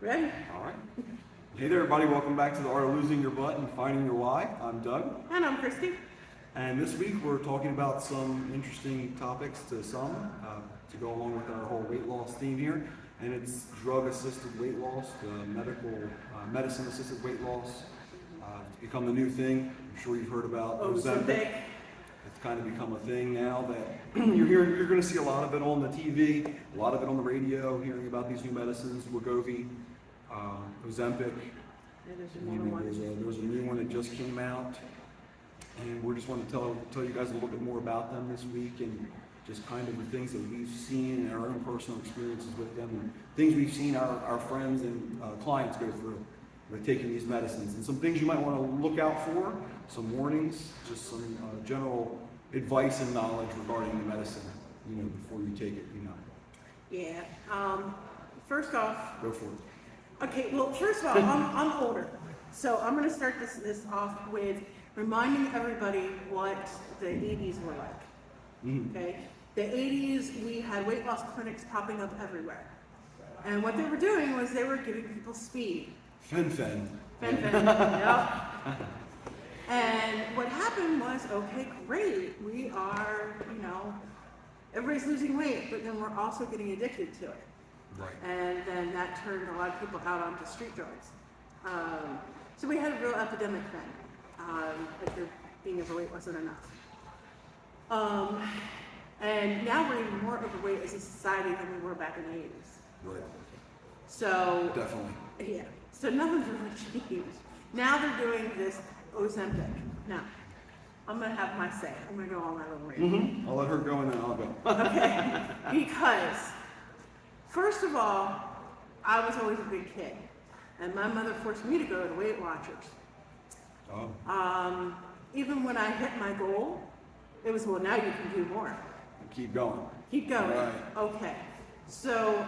Ready? All right. Hey there, everybody. Welcome back to the Art of Losing Your Butt and Finding Your Why. I'm Doug. And I'm Christy. And this week we're talking about some interesting topics to go along with our whole weight loss theme here. And it's drug-assisted weight loss, medicine-assisted weight loss. It's become the new thing. I'm sure you've heard about Ozempic. It's kind of become a thing now that you're going to see a lot of it on the TV, a lot of it on the radio, hearing about these new medicines, Wegovy, Ozempic. There's a new one that just came out, and we just want to tell you guys a little bit more about them this week and just kind of the things that we've seen and our own personal experiences with them and things we've seen our friends and clients go through with taking these medicines, and some things you might want to look out for, some warnings, just some general advice and knowledge regarding the medicine, before you take it, Yeah. First off, Go for it. okay, well, first of all, I'm older. So I'm going to start this off with reminding everybody what the 80s were like. Mm-hmm. Okay? The 80s, we had weight loss clinics popping up everywhere. And what they were doing was they were giving people speed. Fen-phen. Yep. And what happened was, okay, great, we are, everybody's losing weight, but then we're also getting addicted to it. Right. And then that turned a lot of people out onto street drugs. So we had a real epidemic then. Like there being overweight wasn't enough. And now we're even more overweight as a society than we were back in the 80s. Right. So Definitely. yeah. So nothing's really changed. Now they're doing this Ozempic. Now, I'm going to have my say. I'm going to go on that little rant. Mm-hmm. I'll let her go and then I'll go. Okay? Because, first of all, I was always a big kid. And my mother forced me to go to Weight Watchers. Oh. Even when I hit my goal, it was, well, now you can do more. Keep going. Keep going. Right. Okay. So,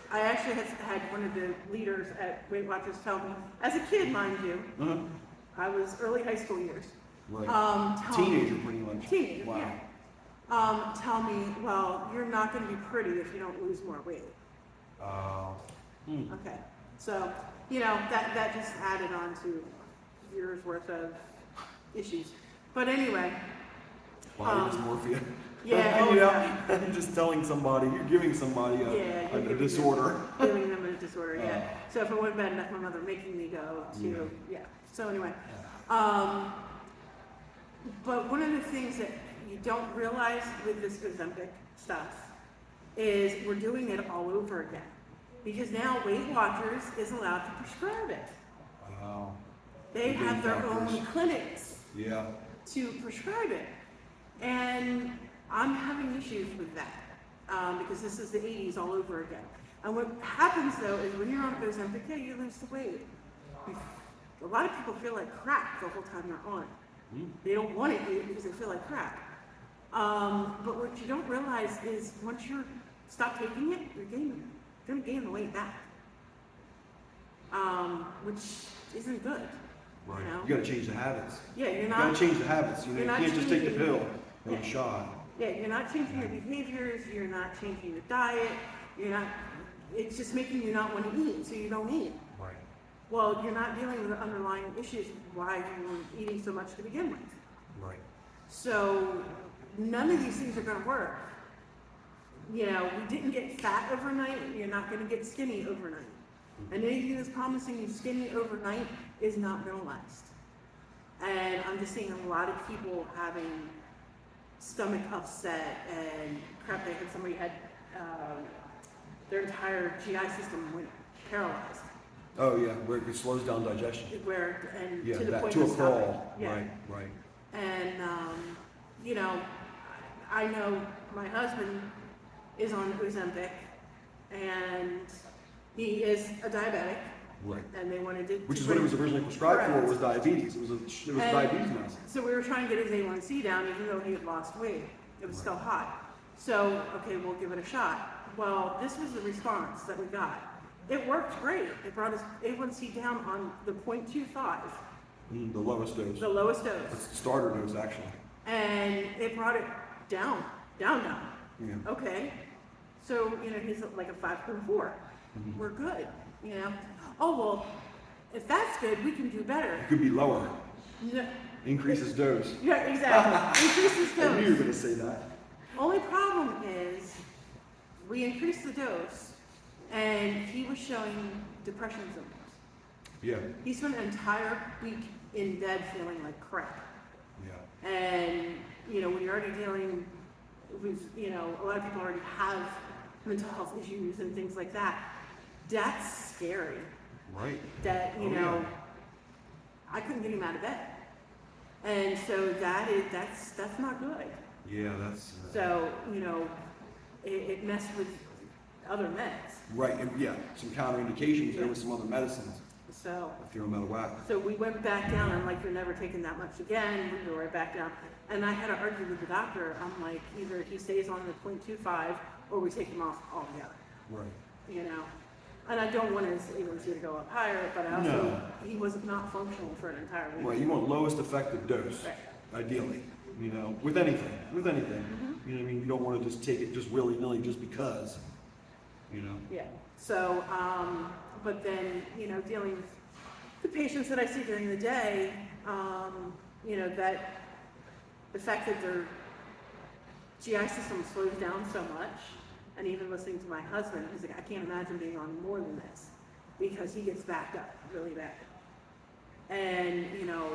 I actually had one of the leaders at Weight Watchers tell me, as a kid, mind you, Uh-huh. I was early high school years. Right. Teenager, pretty much. Teenager, Wow. yeah. Tell me, well, you're not going to be pretty if you don't lose more weight. Okay. So, that just added on to years worth of issues. But anyway. Body dysmorphia. Yeah. You're just telling somebody, you're giving somebody a disorder. Giving them a disorder, yeah. So if it wasn't bad enough, my mother making me go to, yeah. So anyway. But one of the things that you don't realize with this Ozempic stuff is we're doing it all over again. Because now Weight Watchers is allowed to prescribe it. Wow. They The have big their doctors. own clinics Yeah. to prescribe it. And I'm having issues with that because this is the 80s all over again. And what happens though is when you're on Ozempic, yeah, you lose the weight. A lot of people feel like crap the whole time they're on it. They don't want to eat because they feel like crap. But what you don't realize is once you stop taking it, you're going to gain the weight back, which isn't good. Right. You got to change the habits. Yeah, you're You not. got to change the habits. You you're not can't just take the changing- pill or Yeah. the shot. Yeah, you're not changing your behaviors, you're not changing your diet, it's just making you not want to eat, so you don't eat. Right. Well, you're not dealing with the underlying issues of why you were eating so much to begin with. Right. So, none of these things are going to work. We didn't get fat overnight, you're not going to get skinny overnight. And anything that's promising you skinny overnight is not going to last. And I'm just seeing a lot of people having stomach upset and crap. They had somebody had their entire GI system went paralyzed. Oh yeah, where it slows down digestion. To the point to of a stopping. crawl. Yeah. Right. And I know my husband is on Ozempic, and he is a diabetic. Right. And they wanted to. Which is what it was originally prescribed for, was diabetes. It was diabetes medicine. So we were trying to get his A1C down, even though he had lost weight. It was still high. So, okay, we'll give it a shot. Well, this was the response that we got. It worked great. It brought his A1C down on the 0.25. The lowest dose. The lowest dose. It's the starter dose, actually. And it brought it down. Yeah. Okay. So, he's like a 5.4. we're good, you know? Oh, well, if that's good, we can do better. It could be lower. No, Increases dose. yeah, exactly. Increases I knew you were dose. gonna say that. Only problem is, we increased the dose, and he was showing depression symptoms. Yeah, He spent an entire week in bed feeling like crap. yeah. And, you know, when you're already dealing with, you know, a lot of people already have mental health issues and things like that, that's scary. Right. That, you Oh, know, yeah. I couldn't get him out of bed. And so that's not good. Yeah, that's. So, you know, it messed with other meds. Right, and yeah, some counterindications there with some other medicines. So, I threw them out of whack. so we went back down. I'm like, you're never taking that much again. We were right back down. And I had to argue with the doctor. I'm like, either he stays on the 0.25 or we take him off altogether. Right. You know? And I don't want his A1C to go up higher, but I also, No. he was not functional for an entire week. Right, you want lowest effective dose, Right. ideally, you know, with anything, Mhm. You know what I mean? You don't want to just take it just willy-nilly just because, you know? Yeah. So, but then, you know, dealing with the patients that I see during the day, you know, that the fact that their GI system slows down so much, and even listening to my husband, he's like, I can't imagine being on more than this, because he gets backed up really bad. And, you know,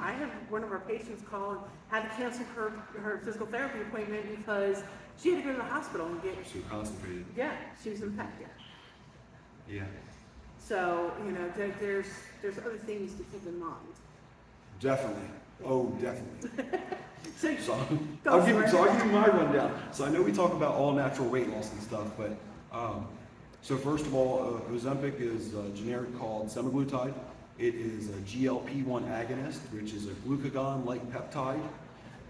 I have one of our patients called, had to cancel her physical therapy appointment because she had to go to the hospital and get, So concentrated. yeah, she was infected. Yeah. So, you know, there's other things to keep in mind. Definitely. Oh, definitely. So, So Go I'll for give you, it. so I'll give you my rundown. So I know we talk about all natural weight loss and stuff, but so first of all, Ozempic is generic called semaglutide. It is a GLP-1 agonist, which is a glucagon-like peptide,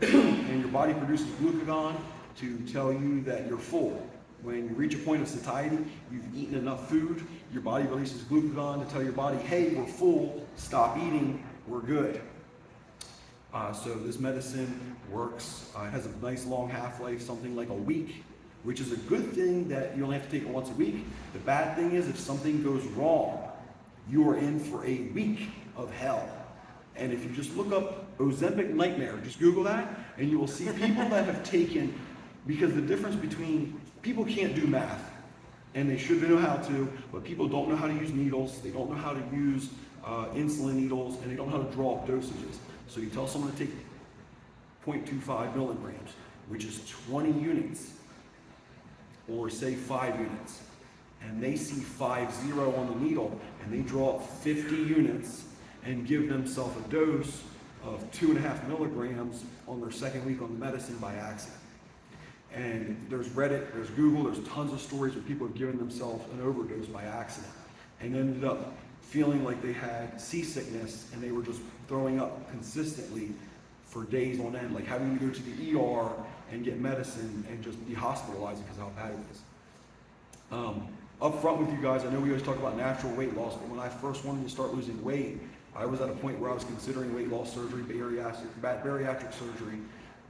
and your body produces glucagon to tell you that you're full. When you reach a point of satiety, you've eaten enough food, your body releases glucagon to tell your body, hey, we're full, stop eating, we're good. So this medicine works, it has a nice long half-life, something like a week, which is a good thing that you only have to take it once a week. The bad thing is if something goes wrong, you are in for a week of hell. And if you just look up Ozempic nightmare, just Google that, and you will see people that have taken, because the difference between, people can't do math, and they should know how to, but people don't know how to use needles, they don't know how to use insulin needles, and they don't know how to draw up dosages. So you tell someone to take 0.25 milligrams, which is 20 units, or say 5 units, and they see 50 on the needle, and they draw up 50 units and give themselves a dose of 2.5 milligrams on their second week on the medicine by accident. And there's Reddit, there's Google, there's tons of stories where people have given themselves an overdose by accident and ended up feeling like they had seasickness and they were just throwing up consistently for days on end, like having to go to the ER and get medicine and just be hospitalized because of how bad it is. Up front with you guys, I know we always talk about natural weight loss, but when I first wanted to start losing weight, I was at a point where I was considering weight loss surgery, bariatric surgery,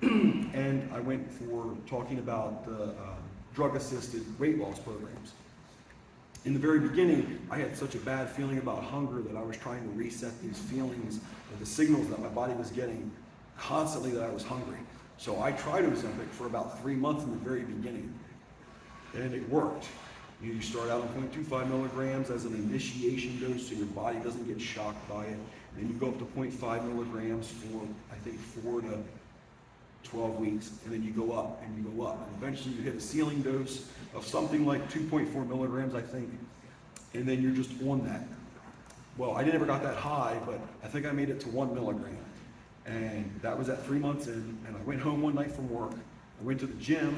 and I went for talking about the drug-assisted weight loss programs. In the very beginning, I had such a bad feeling about hunger that I was trying to reset these feelings, or the signals that my body was getting constantly that I was hungry. So I tried Ozempic for about 3 months in the very beginning, and it worked. You start out on 0.25 milligrams as an initiation dose so your body doesn't get shocked by it. Then you go up to 0.5 milligrams for, I think, 4 to 12 weeks, and then you go up and you go up. And eventually you hit a ceiling dose of something like 2.4 milligrams, I think, and then you're just on that. Well, I never got that high, but I think I made it to 1 milligram. And that was at 3 months in, and I went home one night from work. I went to the gym,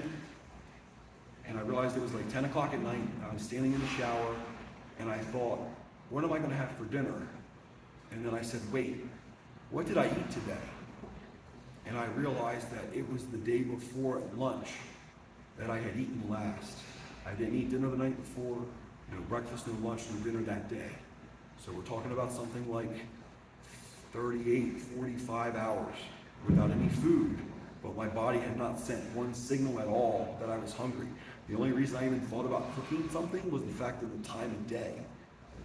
and I realized it was like 10 o'clock at night. I was standing in the shower, and I thought, what am I gonna have for dinner? And then I said, wait, what did I eat today? And I realized that it was the day before at lunch that I had eaten last. I didn't eat dinner the night before, no breakfast, no lunch, no dinner that day. So we're talking about something like 38, 45 hours without any food, but my body had not sent one signal at all that I was hungry. The only reason I even thought about cooking something was the fact of the time of day.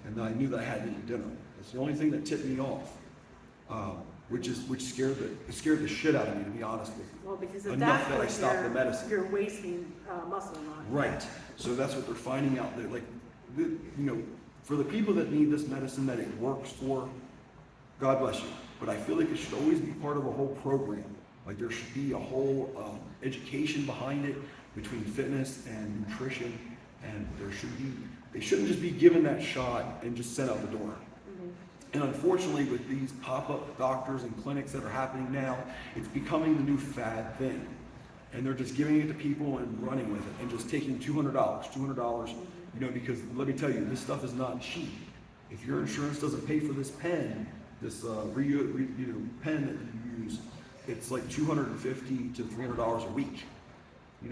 And then I knew that I had to eat dinner. It's the only thing that tipped me off, which scared the shit out of me, to be honest with you. Well, because at Enough that that I point, stopped the medicine. you're wasting muscle mass. Right. So that's what they're finding out. That, like, for the people that need this medicine that it works for, God bless you. But I feel like it should always be part of a whole program. Like there should be a whole education behind it between fitness and nutrition, and they shouldn't just be given that shot and just sent out the door. And unfortunately, with these pop-up doctors and clinics that are happening now, it's becoming the new fad thing. And they're just giving it to people and running with it and just taking $200, because let me tell you, this stuff is not cheap. If your insurance doesn't pay for this pen, this pen that you use, it's like $250 to $300 a week.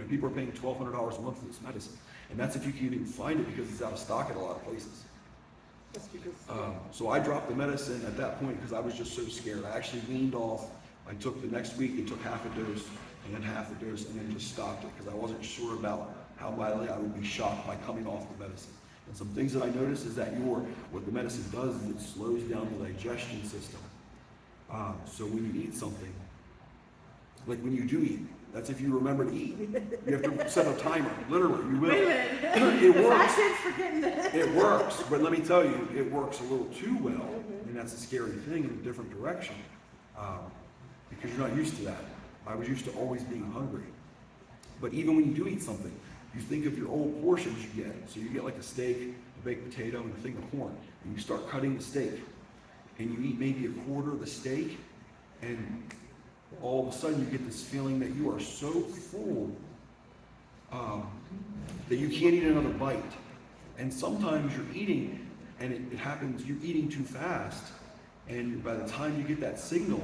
People are paying $1,200 a month for this medicine. And that's if you can even find it because it's out of stock at a lot of places. That's because, So I dropped the medicine at that point because I was just so scared. I actually weaned off. I took the next week and took half a dose and then half a dose and then just stopped it because I wasn't sure about how badly I would be shocked by coming off the medicine. And some things that I noticed is that what the medicine does is it slows down the digestion system. So when you eat something, like when you do eat, that's if you remember to eat. You have to set a timer. Literally, you will. wait a minute. It The works. fat kid's forgetting that. It works, but let me tell you, it works a little too well, and that's a scary thing in a different direction, because you're not used to that. I was used to always being hungry. But even when you do eat something, you think of your old portions you get. So you get like a steak, a baked potato, and a thing of corn, and you start cutting the steak, and you eat maybe a quarter of the steak, and all of a sudden you get this feeling that you are so full that you can't eat another bite. And sometimes you're eating, and it happens, you're eating too fast, and by the time you get that signal,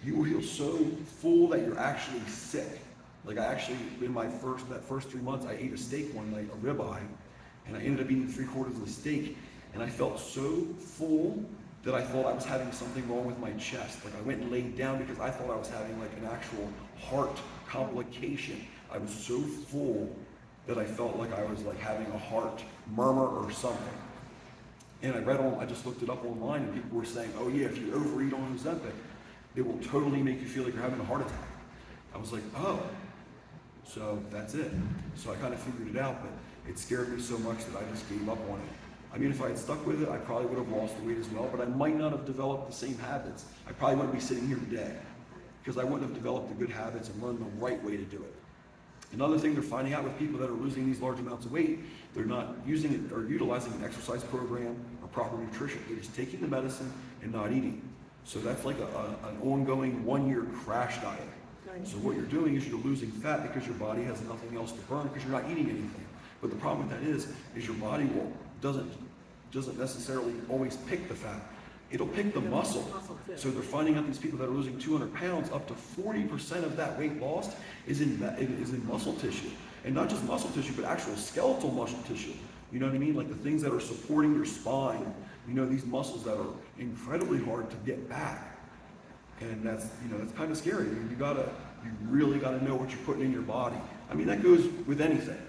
you will feel so full that you're actually sick. Like I actually, in that first 3 months, I ate a steak one night, a ribeye, and I ended up eating 3/4 of the steak, and I felt so full that I thought I was having something wrong with my chest. Like I went and laid down because I thought I was having like an actual heart complication. I was so full that I felt like I was like having a heart murmur or something. And I just looked it up online, and people were saying, oh yeah, if you overeat on Ozempic, it will totally make you feel like you're having a heart attack. I was like, oh, so that's it. So I kind of figured it out, but it scared me so much that I just gave up on it. I mean, if I had stuck with it, I probably would have lost the weight as well, but I might not have developed the same habits. I probably wouldn't be sitting here today because I wouldn't have developed the good habits and learned the right way to do it. Another thing they're finding out with people that are losing these large amounts of weight, they're not using it or utilizing an exercise program or proper nutrition. They're just taking the medicine and not eating. So that's like an ongoing 1-year crash diet. So what you're doing is you're losing fat because your body has nothing else to burn because you're not eating anything. But the problem with that is your body doesn't necessarily always pick the fat. It'll pick the muscle. So they're finding out these people that are losing 200 pounds, up to 40% of that weight lost is in muscle tissue. And not just muscle tissue, but actual skeletal muscle tissue. You know what I mean? Like the things that are supporting your spine. These muscles that are incredibly hard to get back. And that's kind of scary. I mean, you really gotta know what you're putting in your body. I mean, that goes with anything,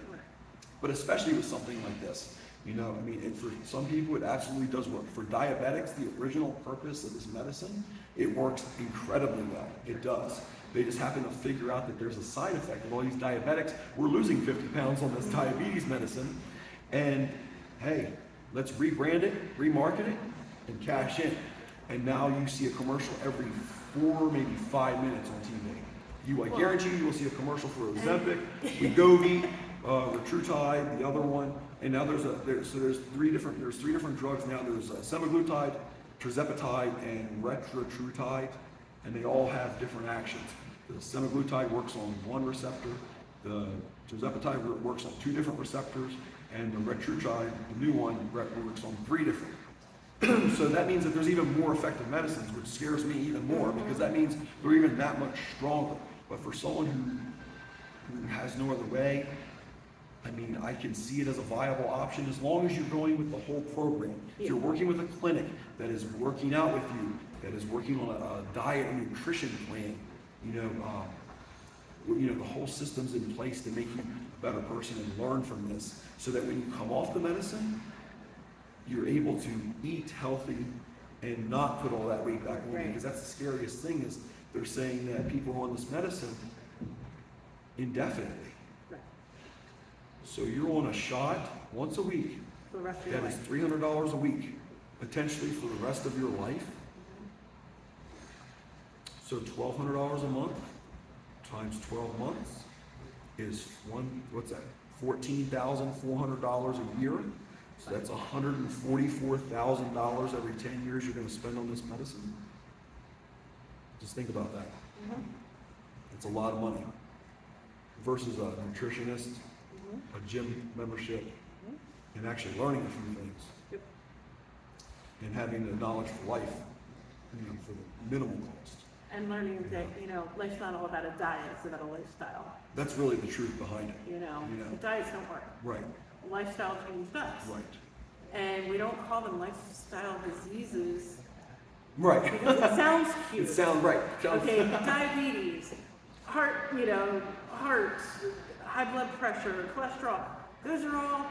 but especially with something like this. And for some people, it absolutely does work. For diabetics, the original purpose of this medicine, it works incredibly well. It does. They just happen to figure out that there's a side effect of all these diabetics. We're losing 50 pounds on this diabetes medicine, and hey, let's rebrand it, remarket it, and cash in. And now you see a commercial every 4, maybe 5 minutes on TV. I guarantee you will see a commercial for Ozempic, Wegovy, Retrutide, the other one, and now there's 3 different drugs now. There's semaglutide, tirzepatide, and retatrutide, and they all have different actions. The semaglutide works on one receptor, the tirzepatide works on 2 different receptors, and the retatrutide, the new one, works on 3 different. So that means that there's even more effective medicines, which scares me even more because that means they're even that much stronger. But for someone who has no other way, I mean, I can see it as a viable option as long as you're going with the whole program. If you're working with a clinic that is working out with you, that is working on a diet and nutrition plan, the whole system's in place to make you better person and learn from this, so that when you come off the medicine, you're able to eat healthy and not put all that weight back on. Right. Because that's the scariest thing, is they're saying that people are on this medicine indefinitely. Right. So you're on a shot once a week. For the rest of your That is life. $300 a week, potentially for the rest of your life. So $1,200 a month times 12 months is $14,400 a year. So that's $144,000 every 10 years you're going to spend on this medicine. Just think about that. It's a lot of money versus a nutritionist, a gym membership, and actually learning a few things. Yep. And having the knowledge for life, for the minimal cost. And learning that, life's not all about a diet, it's about a lifestyle. That's really the truth behind it. The diets don't work. Right, Lifestyle change does. right. And we don't call them lifestyle diseases Right. because it sounds cute. It sounds right. Okay, diabetes, heart, high blood pressure, cholesterol, those are all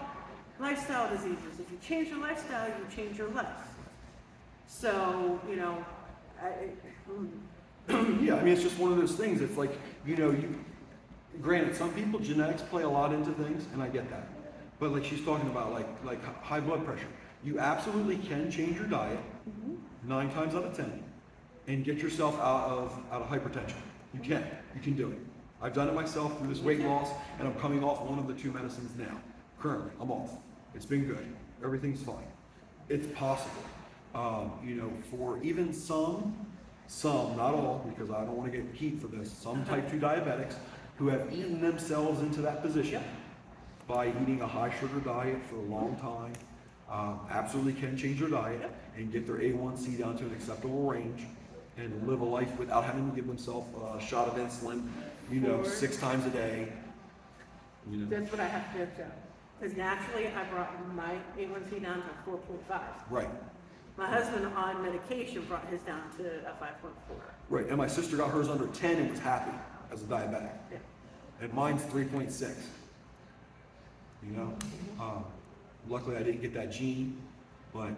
lifestyle diseases. If you change your lifestyle, you change your life. So, Yeah, it's just one of those things. It's like, granted, some people, genetics play a lot into things, and I get that. But like she's talking about, like high blood pressure. You absolutely can change your diet 9 times out of 10 and get yourself out of hypertension. You can do it. I've done it myself through this weight loss, and I'm coming off one of the 2 medicines now. Currently, I'm off. It's been good. Everything's fine. It's possible. For even some, not all, because I don't want to get heat for this, some type 2 diabetics who have eaten themselves into that position by eating a high sugar diet for a long time, absolutely can change their diet and get their A1C down to an acceptable range and live a life without having to give themselves a shot of insulin, 6 times a day. that's what I have to do too. Because naturally, I brought my A1C down to 4.5. Right, My husband on medication brought his down to a 5.4. right. And my sister got hers under 10 and was happy as a diabetic. Yeah. And mine's 3.6. Luckily I didn't get that gene, but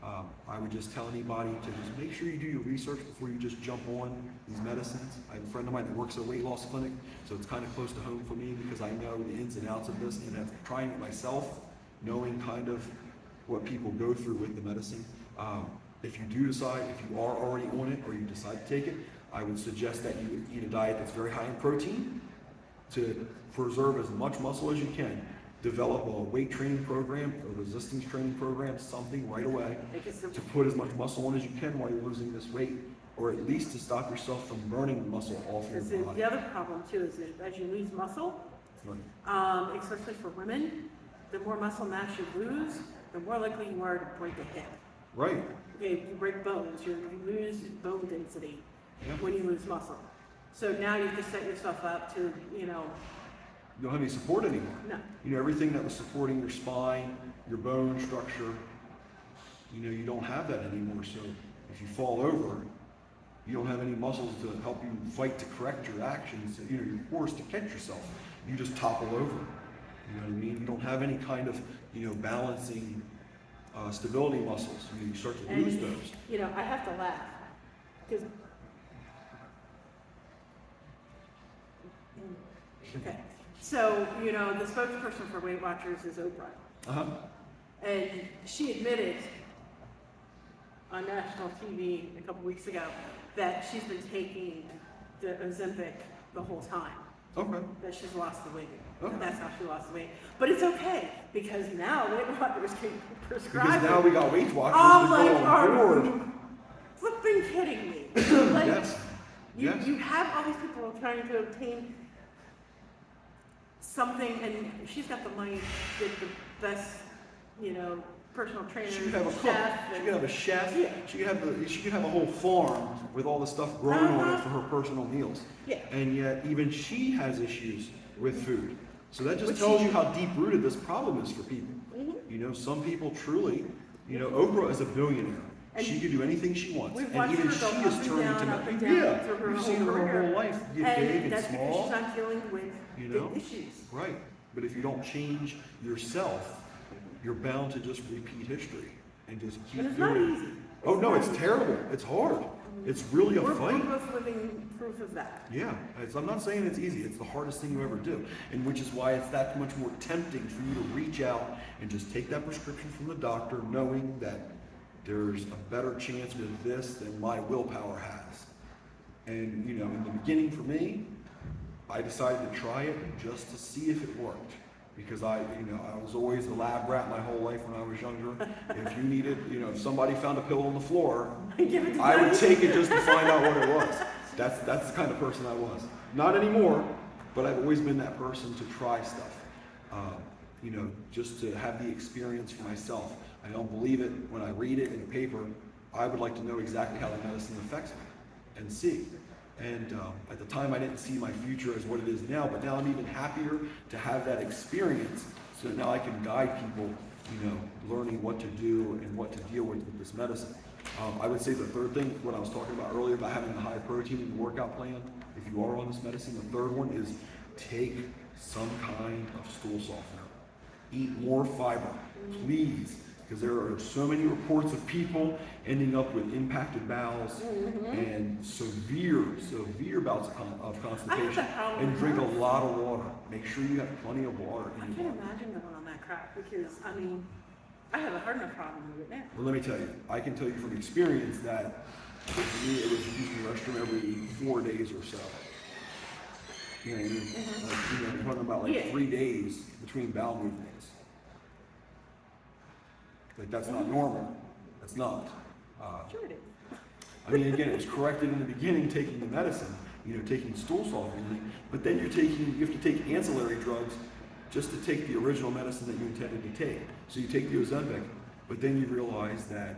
I would just tell anybody to just make sure you do your research before you just jump on these medicines. I have a friend of mine that works at a weight loss clinic, so it's kind of close to home for me because I know the ins and outs of this, and after trying it myself, knowing kind of what people go through with the medicine. If you do decide, if you are already on it or you decide to take it, I would suggest that you eat a diet that's very high in protein to preserve as much muscle as you can. Develop a weight training program, a resistance training program, something right away to put as much muscle on as you can while you're losing this weight, or at least to stop yourself from burning muscle off your body. The other problem too is that as you lose muscle, Right. especially for women, the more muscle mass you lose, the more likely you are to break a hip. Right. Okay, you break bones, you lose bone density Yeah. when you lose muscle. So now you have to set yourself up to, You don't have any support anymore. no. Everything that was supporting your spine, your bone structure, you don't have that anymore. So if you fall over, you don't have any muscles to help you fight to correct your actions. You're forced to catch yourself. You just topple over. You know what I mean? You don't have any kind of, balancing stability muscles. You start to lose those. I have to laugh because. Okay, so the spokesperson for Weight Watchers is Oprah, Uh-huh. and she admitted on national TV a couple weeks ago that she's been taking the Ozempic the whole time. Okay. That she's lost the weight. Okay. And that's how she lost the weight. But it's okay because now Weight Watchers can prescribe Because now it. we got Weight Watchers I'm to like, go on are board. you flipping kidding me? Like, Yes. you, Yes. you have all these people trying to obtain something, and she's got the money to get the best, personal trainer, She could have a cook. chef. She could have a chef. Yeah. She could have a whole farm with all the stuff growing on it for her personal meals. Yeah. And yet, even she has issues with food. So that just Which tells she- you how deep rooted this problem is for people. Some people truly, Oprah is a billionaire. And she could do anything she wants, we've and watched even her she go is up and turning down, to up and me. down Yeah, through her we've whole seen her career. whole life get big And and that's because small. she's not dealing with You know? big issues. Right. But if you don't change yourself, you're bound to just repeat history and just keep And it's not doing. easy. Oh no, it's terrible. It's hard. It's really a We're fight. both living proof of that. Yeah, I'm not saying it's easy. It's the hardest thing you ever do, and which is why it's that much more tempting for you to reach out and just take that prescription from the doctor, knowing that there's a better chance with this than my willpower has. And you know, in the beginning for me, I decided to try it just to see if it worked. Because I was always a lab rat my whole life when I was younger. If you needed, if somebody found a pill on the floor, Give it to I would Daddy. take it just to find out what it was. That's the kind of person I was. Not anymore, but I've always been that person to try stuff. Just to have the experience for myself. I don't believe it when I read it in a paper. I would like to know exactly how the medicine affects me and see. And at the time, I didn't see my future as what it is now, but now I'm even happier to have that experience so that now I can guide people, learning what to do and what to deal with this medicine. I would say the third thing, what I was talking about earlier about having the high protein in the workout plan, if you are on this medicine, the third one is take some kind of stool softener. Eat more fiber, please. Because there are so many reports of people ending up with impacted bowels and severe bouts of constipation. And drink a lot of water. Make sure you have plenty of water I in can't your body. imagine going on that crap because, I have a hard enough problem with it now. Well, let me tell you, I can tell you from experience that for me, it was using the restroom every 4 days or so. You know what I mean? Like, I'm talking about like 3 days between bowel movements. Like, that's not normal. That's not. Sure it is. I mean, again, it was corrected in the beginning taking the medicine, taking stool softening, but then you have to take ancillary drugs just to take the original medicine that you intended to take. So you take the Ozempic, but then you realize that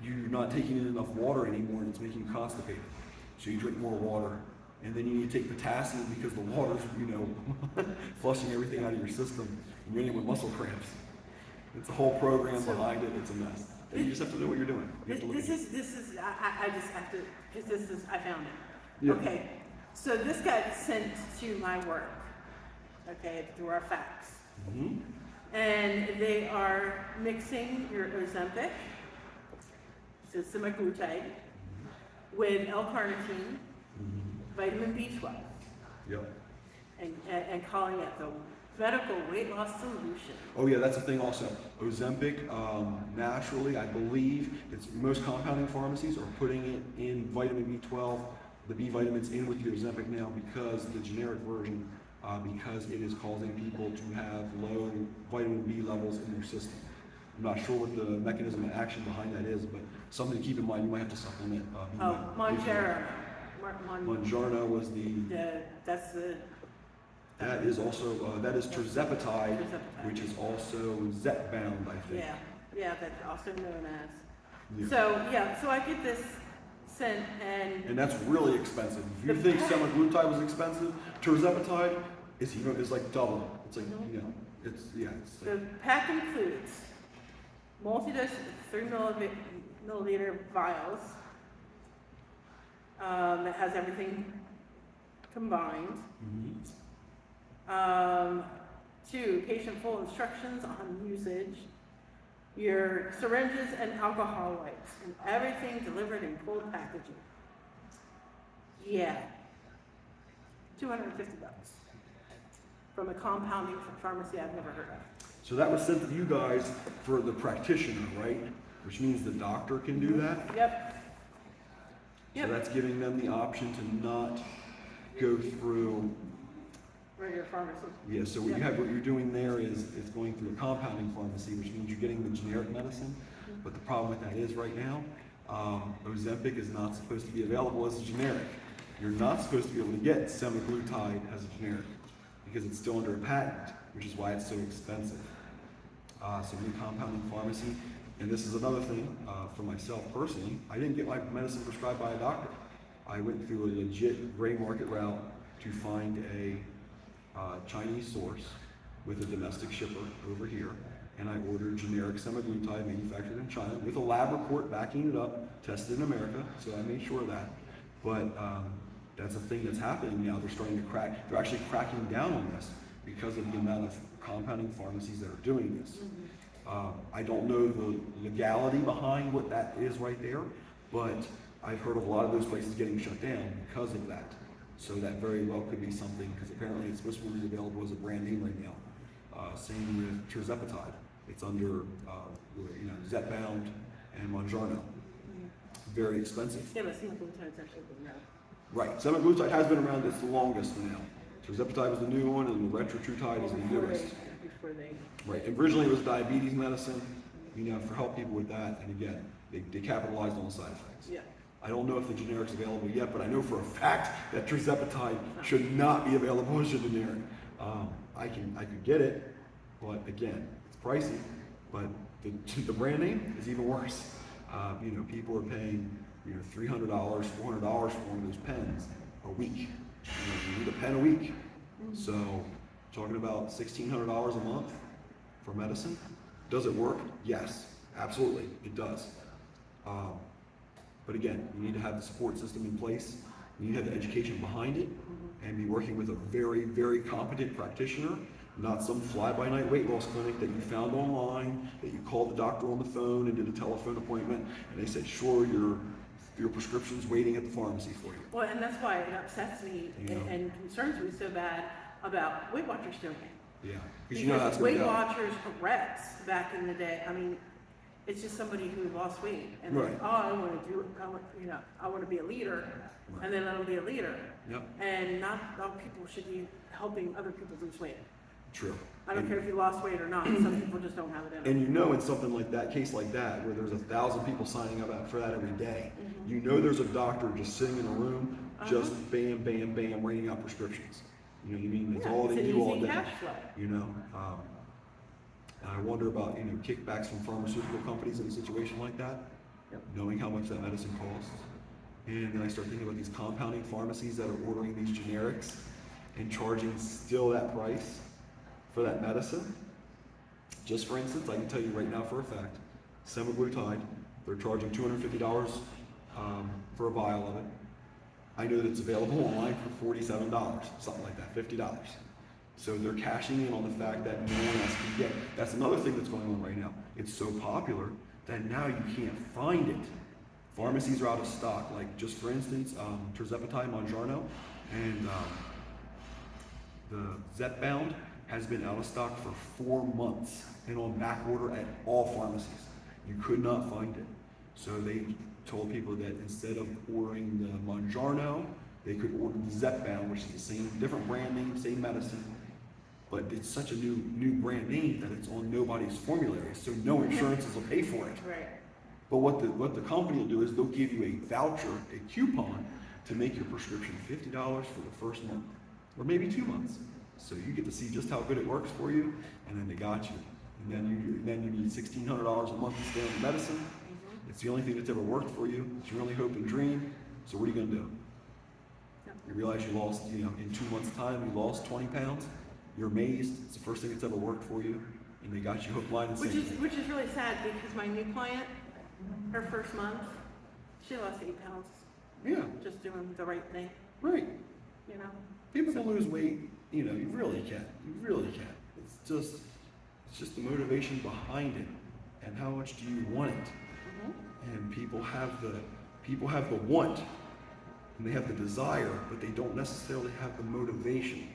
you're not taking in enough water anymore and it's making you constipated. So you drink more water. And then you need to take potassium because the water's, flushing everything out of your system and you're ending with muscle cramps. It's a whole program behind it. It's a mess. And you just have to know what you're doing. You have to look at it. I just have to, because I found it. Yeah. Okay, so this got sent to my work, through our fax. Mhm. And they are mixing your Ozempic, so semaglutide, with L-carnitine, vitamin B12, Yep. and calling it the medical weight loss solution. Oh yeah, that's the thing also. Ozempic, naturally, I believe, most compounding pharmacies are putting it in vitamin B12, the B vitamins in with the Ozempic now because the generic version, because it is causing people to have low vitamin B levels in their system. I'm not sure what the mechanism of action behind that is, but something to keep in mind, you might have to supplement B vitamin. Mounjaro. Mounjaro was That's the. that is also, that is tirzepatide, which is also Zepbound, I think. Yeah, that's also known as. Yeah. So I get this sent And that's really expensive. If you think semaglutide was expensive, tirzepatide is like double. It's like, it's the like, pack includes multi-dose 3 milliliter vials. That has everything combined. mhm. 2, patient full instructions on usage. Your syringes and alcohol wipes, and everything delivered in cold packaging. Yeah. $250 from a compounding pharmacy I've never heard of. So that was sent to you guys for the practitioner, right? Which means the doctor can do that. Yep. So that's giving them the option to not go through. Regular pharmacy. Yeah, so what you're doing there is it's going through a compounding pharmacy, which means you're getting the generic medicine. But the problem with that is right now, Ozempic is not supposed to be available as a generic. You're not supposed to be able to get semaglutide as a generic because it's still under a patent, which is why it's so expensive. So in the compounding pharmacy, and this is another thing for myself personally, I didn't get my medicine prescribed by a doctor. I went through a legit gray market route to find a Chinese source with a domestic shipper over here, and I ordered generic semaglutide manufactured in China with a lab report backing it up, tested in America, so I made sure of that. But that's a thing that's happening now. They're starting to they're actually cracking down on this because of the amount of compounding pharmacies that are doing this. I don't know the legality behind what that is right there, but I've heard of a lot of those places getting shut down because of that. So that very well could be something, because apparently it's supposed to be available as a brand name right now. Same with tirzepatide. It's under, Zepbound and Mounjaro. Very expensive. Yeah, but semaglutide's actually been around. Right, semaglutide has been around, it's the longest now. Tirzepatide was the new one, and the retatrutide is the newest. Before they. Right, originally it was diabetes medicine, for help people with that, and again, they capitalized on the side effects. Yeah. I don't know if the generic's available yet, but I know for a fact that tirzepatide should not be available as a generic. I could get it, but again, it's pricey. But the brand name is even worse. People are paying $300, $400 for one of those pens a week. You need a pen a week. So talking about $1,600 a month for medicine. Does it work? Yes, absolutely, it does. But again, you need to have the support system in place. You need to have the education behind it, and be working with a very, very competent practitioner, not some fly-by-night weight loss clinic that you found online, that you called the doctor on the phone and did a telephone appointment, and they said, sure, your prescription's waiting at the pharmacy for you. Well, and that's why it upsets me and concerns me so bad about Weight Watchers doing it. Yeah, because that's going Weight to Watchers Rex back in the day, I mean, it's just somebody who lost weight and Right. then, I want to do it, I want to be a leader, Right. and then let them be a leader. Yep, And not all people should be helping other people lose weight. true. I don't And- care if you lost weight or not, some people just don't have it in them. And in something like that, case like that, where there's 1,000 people signing up for that every day, there's a doctor just sitting in a room, just bam, bam, bam, writing out prescriptions. You know what I mean? That's Yeah, all it's they an do all easy day. cash flow. And I wonder about, kickbacks from pharmaceutical companies in a situation like that, Yep. knowing how much that medicine costs. And then I start thinking about these compounding pharmacies that are ordering these generics and charging still that price for that medicine. Just for instance, I can tell you right now for a fact, semaglutide, they're charging $250 for a vial of it. I know that it's available online for $47, something like that, $50. So they're cashing in on the fact that no one else can get. That's another thing that's going on right now. It's so popular that now you can't find it. Pharmacies are out of stock. Like just for instance, tirzepatide, Mounjaro, and the Zepbound has been out of stock for 4 months and on back order at all pharmacies. You could not find it. So they told people that instead of ordering the Mounjaro, they could order the Zepbound, which is the same, different brand name, same medicine, but it's such a new brand name that it's on nobody's formulary, so no insurances will pay for it. Right. But what the company will do is they'll give you a voucher, a coupon, to make your prescription $50 for the first month, or maybe 2 months. So you get to see just how good it works for you, and then they got you. And then you need $1,600 a month to stay on the medicine. It's the only thing that's ever worked for you. It's your only hope and dream. So what are you going to do? You realize you lost, in 2 months' time, you lost 20 pounds. You're amazed. It's the first thing that's ever worked for you, and they got you hook, line, and sinker. Which is really sad because my new client, her first month, she lost 8 pounds Yeah, just doing the right thing, right. People So- can lose weight. You really can. You really can. It's just the motivation behind it, and how much do you want it? And people have the want, and they have the desire, but they don't necessarily have the motivation.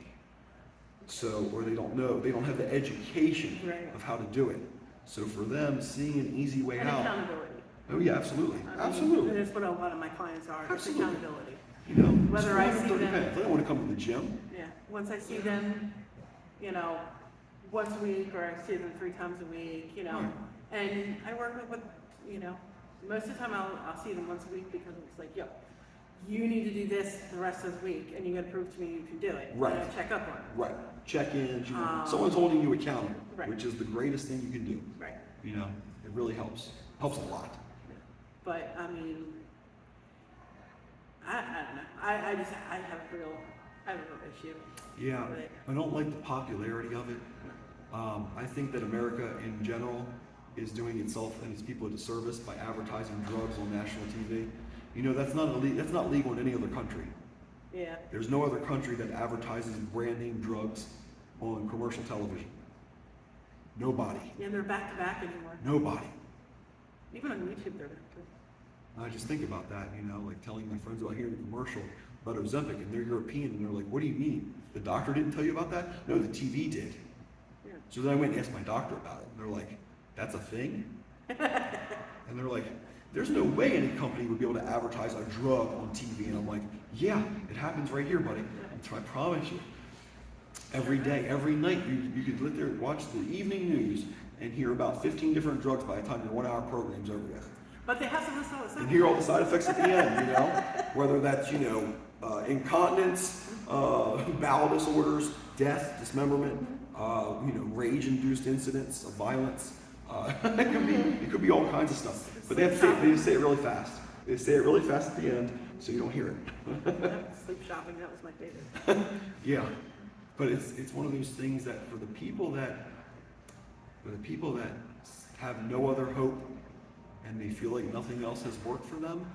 So, or they don't have the education Right. of how to do it. So for them, seeing an easy way And out. accountability. Oh yeah, absolutely, I mean, absolutely. That's what a lot of my clients are, it's Absolutely. accountability. it's Whether I see 430 them- pounds. They don't want to come to the gym. Yeah, once I see them, once a week, or I see them 3 times a week, Right. and I work with, most of the time I'll see them once a week because it's like, yo, you need to do this the rest of the week, and you gotta prove to me you can do it. Right. And I check up on it. Right. Check-ins. Um, Someone's holding you accountable, right. which is the greatest thing you can do. Right. It really helps. Helps a lot. But, I mean, I don't know, I have a real issue. Yeah, with it. I don't like the popularity of it. I think that America in general is doing itself and its people a disservice by advertising drugs on national TV. That's not legal in any other country. Yeah, There's no other country that advertises brand name drugs on commercial television. Nobody. Yeah, they're back to back anymore. Nobody. Even on YouTube, they're back to back. I just think about that, you know, like telling my friends about hearing a commercial about Ozempic, and they're European, and they're like, what do you mean? The doctor didn't tell you about that? No, the TV did. Yeah. So then I went and asked my doctor about it, and they're like, that's a thing? And they're like, there's no way any company would be able to advertise a drug on TV. And I'm like, yeah, it happens right here, buddy. I promise you. Every day, every night, you could sit there and watch the evening news and hear about 15 different drugs by the time your 1 hour program's over with. But they have to listen to And hear all the side effects at the end, you know? Whether that's, you know, incontinence, bowel disorders, death, dismemberment, you know, rage-induced incidents of violence. It could be all kinds of stuff. But they just say it really fast. They say it really fast at the end, so you don't hear it. Sleep shopping, that was my favorite. Yeah, but it's one of those things that for the people that have no other hope and they feel like nothing else has worked for them,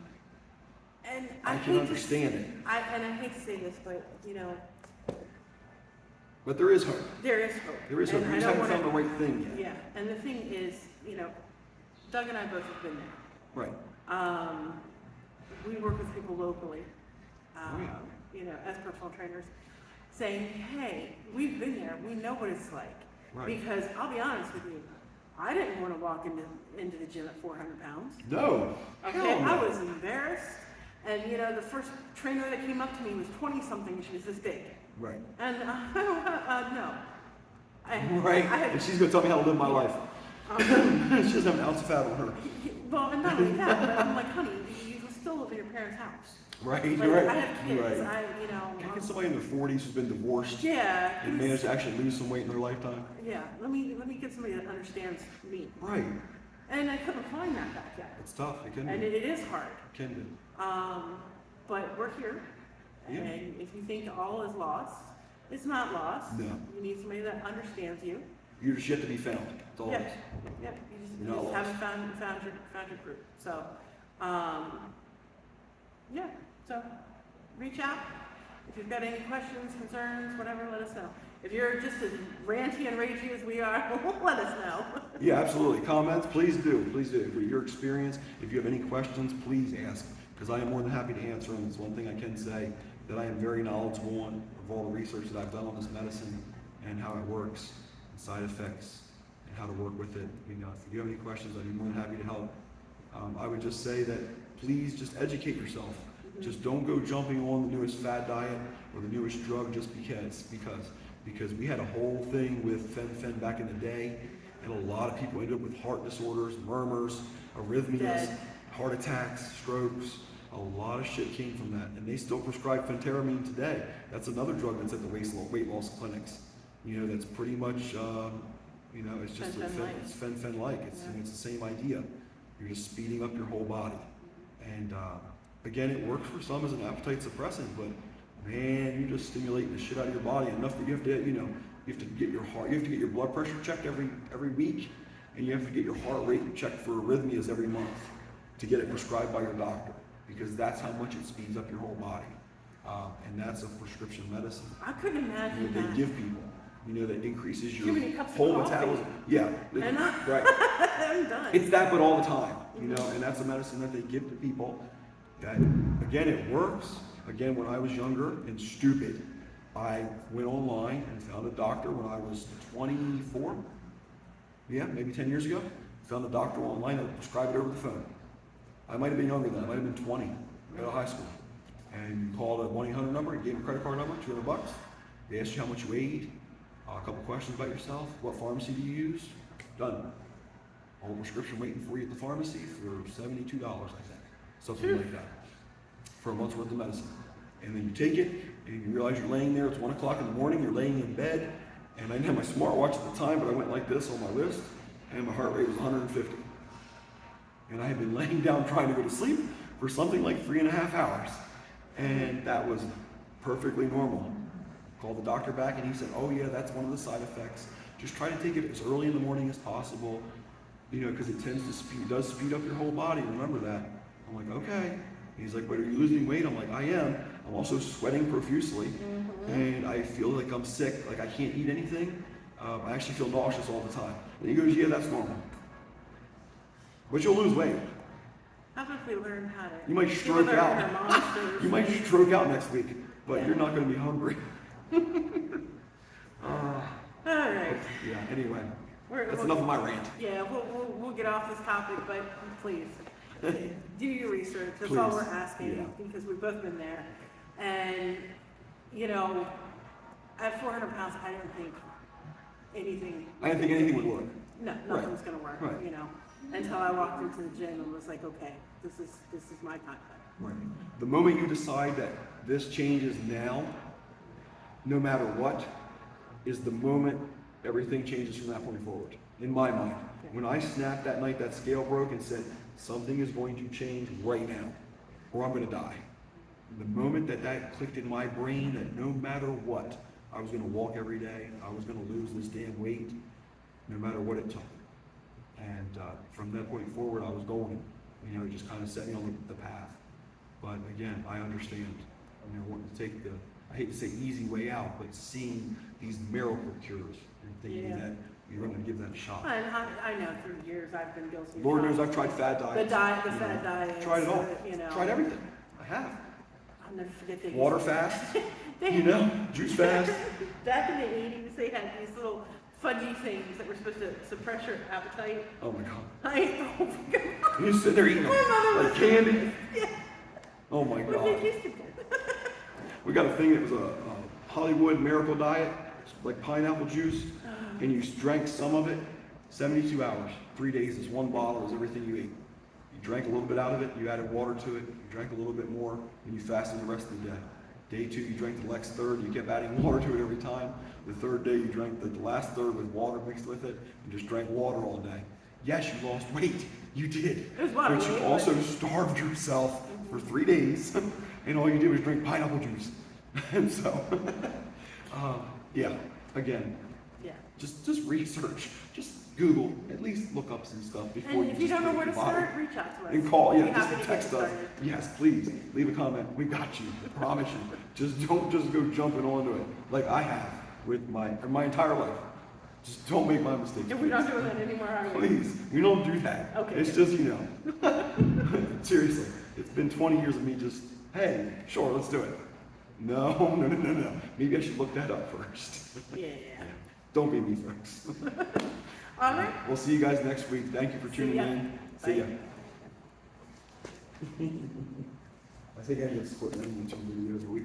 And I can hate understand it. I hate to say this, but you know, But there is hope. there is hope. There is hope. And We I just don't haven't found wanna- the right thing yet. Yeah, and the thing is, you know, Doug and I both have been there. Right. We work with people locally, Oh, yeah. you know, as personal trainers, saying, hey, we've been there, we know what it's like. Right. Because I'll be honest with you, I didn't want to walk into the gym at 400 pounds. No. Okay, Hell no. I was embarrassed. And you know, the first trainer that came up to me was 20 something, she was this big. Right. And no. Right. I And had, she's gonna tell me how to live my life. She doesn't have an ounce of fat on her. well, and not only that, but I'm like, honey, you still live in your parents' house. Right. Like, You're right. I have kids. You're right. Can I get somebody in their 40s who's been divorced Yeah. and managed to actually lose some weight in their lifetime? Yeah. Let me get somebody that understands me. Right. And I couldn't find that back then. It's tough. It can And be. it is hard. It can be. But we're here. Yeah. And if you think all is lost, it's not lost. No. You need somebody that understands you. You're just yet to be found. That's all it Yep. is. Yep. You You're not just lost. haven't found your group. So, yeah. So, reach out. If you've got any questions, concerns, whatever, let us know. If you're just as ranty and ragey as we are, let us know. Yeah, absolutely. Comments, please do. Please do. For your experience, if you have any questions, please ask, because I am more than happy to answer them. It's one thing I can say that I am very knowledgeable on of all the research that I've done on this medicine and how it works, and side effects, and how to work with it. You know, if you have any questions, I'd be more than happy to help. I would just say that please just educate yourself. Just don't go jumping on the newest fad diet or the newest drug just because we had a whole thing with fen back in the day, and a lot of people ended up with heart disorders, murmurs, arrhythmias, Dead. heart attacks, strokes. A lot of shit came from that, and they still prescribe phentermine today. That's another drug that's at the weight loss clinics. You know, that's pretty much, you know, it's just it's fen-like. It's the same idea. You're just speeding up your whole body, and again, it works for some as an appetite suppressant, but man, you're just stimulating the shit out of your body enough that you have to, you know, you have to get your blood pressure checked every week, and you have to get your heart rate checked for arrhythmias every month to get it prescribed by your doctor, because that's how much it speeds up your whole body, and that's a prescription medicine. I couldn't imagine You know, that. they give people, you know, that increases Too your many cups of whole coffee. metabolism. Yeah, And right. I'm done. It's that, but all the time, you know, and that's a medicine that they give to people. That, again, it works. Again, when I was younger and stupid, I went online and found a doctor when I was 24. Yeah, maybe 10 years ago. Found a doctor online that would prescribe it over the phone. I might have been younger then. I might have been 20 out of high school. And you called a 1-800 number, you gave them a credit card number, $200. They asked you how much you weighed, a couple questions about yourself, what pharmacy do you use? Done. A whole prescription waiting for you at the pharmacy for $72, I think. Something like that. For a month's worth of medicine. And then you take it, and you realize you're laying there, it's 1 o'clock in the morning, you're laying in bed, and I didn't have my smartwatch at the time, but I went like this on my wrist, and my heart rate was 150. And I had been laying down trying to go to sleep for something like 3.5 hours. And that was perfectly normal. Called the doctor back, and he said, oh yeah, that's one of the side effects. Just try to take it as early in the morning as possible, you know, because it does speed up your whole body, remember that. I'm like, okay. He's like, but are you losing weight? I'm like, I am. I'm also sweating profusely, and I feel like I'm sick, like I can't eat anything. I actually feel nauseous all the time. And he goes, yeah, that's normal. But you'll lose weight. How about if we learn how to? You might give stroke our out. inner monsters? You might stroke out next week, but Yeah. you're not going to be hungry. All right. Yeah, anyway, that's We'll- enough of my rant. Yeah, we'll get off this topic, but please, do your research, that's all we're Please, asking, yeah. because we've both been there. And, you know, at 400 pounds, I don't think anything. I didn't think anything would work. No, Right, nothing's gonna work, right. you know, until I walked into the gym and was like, okay, this is my time. Right. The moment you decide that this changes now, no matter what, is the moment everything changes from that point forward. In my mind, when I snapped that night, that scale broke and said, something is going to change right now, or I'm going to die. The moment that clicked in my brain that no matter what, I was going to walk every day, I was going to lose this damn weight, no matter what it took. And from that point forward, I was going. You know, it just kind of set me on the path. But again, I understand. You know, wanting to take the, I hate to say easy way out, but seeing these miracle cures and thinking Yeah. that you're going to give that a shot. And I know through years I've been guilty. of Lord knows trying I've tried fad the diets. diet, the you fad know. diet. Tried it all. You know, Tried everything. I have. I'll never forget they Water used to- fast, they- you know, juice fast. Back in the 80s, they had these little fudgy things that were supposed to suppress your appetite. Oh my God. Oh my God. You sit there eating them My mother like was- candy. Yeah, Oh my what God. they used to do. We got a thing that was a Hollywood miracle diet, like pineapple juice, and you drank some of it, 72 hours, 3 days, is one bottle, is everything you ate. You drank a little bit out of it, you added water to it, you drank a little bit more, and you fasted the rest of the day. Day 2, you drank the next third, you kept adding water to it every time. The third day, you drank the last third with water mixed with it, and just drank water all day. Yes, you lost weight, you did. It was water But you weight, also but- starved yourself for 3 days, and all you did was drink pineapple juice. And so, yeah, again, Yeah. just research, just Google, at least look up some stuff before And you if you just don't know drink where to the bottle. start, reach out to us. And call, We'll yeah, be happy just to get text you us. started. Yes, please, leave a comment, we got you, I promise you. Just don't just go jumping onto it, like I have with my entire life. Just don't make my mistakes. And we're not please. doing that anymore, are we? Please, we don't do that. Okay, It's good. just, you know. Seriously, it's been 20 years of me just, hey, sure, let's do it. No. Maybe I should look that up first. Yeah. Don't be me, folks. All right. We'll see you guys next week. Thank you for See tuning ya. in. See ya. Bye. I think I ended up splitting them into videos a week.